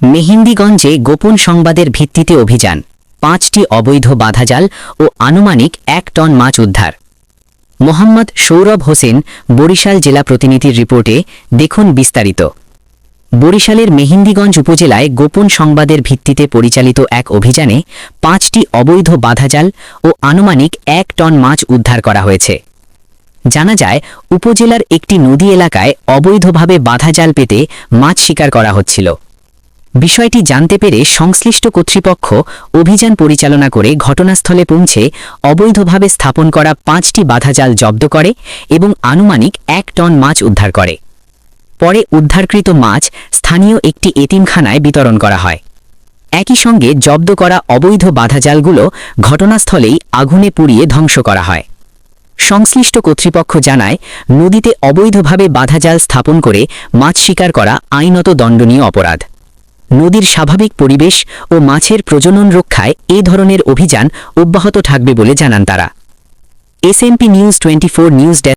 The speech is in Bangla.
মেহেন্দিগঞ্জে গোপন সংবাদের ভিত্তিতে অভিযান, 5টি অবৈধ বাধাজাল ও আনুমানিক 1 টন মাছ উদ্ধার। মোহাম্মদ সৌরভ হোসেন, বরিশাল জেলা প্রতিনিধির রিপোর্টে দেখুন বিস্তারিত। বরিশালের মেহেন্দিগঞ্জ উপজেলায় গোপন সংবাদের ভিত্তিতে পরিচালিত এক অভিযানে 5টি অবৈধ বাধাজাল ও আনুমানিক 1 টন মাছ উদ্ধার করা হয়েছে। জানা যায়, উপজেলার একটি নদী এলাকায় অবৈধভাবে বাধাজাল পেতে মাছ শিকার করা হচ্ছিল। বিষয়টি জানতে পেরে সংশ্লিষ্ট কর্তৃপক্ষ অভিযান পরিচালনা করে ঘটনাস্থলে পৌঁছে অবৈধভাবে স্থাপন করা 5টি বাধাজাল জব্দ করে এবং আনুমানিক 1 টন মাছ উদ্ধার করে। পরে উদ্ধারকৃত মাছ স্থানীয় একটি এতিমখানায় বিতরণ করা হয়। একই সঙ্গে জব্দ করা অবৈধ বাধাজালগুলো ঘটনাস্থলেই আগুনে পুড়িয়ে ধ্বংস করা হয়। সংশ্লিষ্ট কর্তৃপক্ষ জানায়, নদীতে অবৈধভাবে বাধাজাল স্থাপন করে মাছ শিকার করা আইনত দণ্ডনীয় অপরাধ। নদীর স্বাভাবিক পরিবেশ ও মাছের প্রজনন রক্ষায় এ ধরনের অভিযান অব্যাহত থাকবে বলে জানান তারা। SMP news 24 news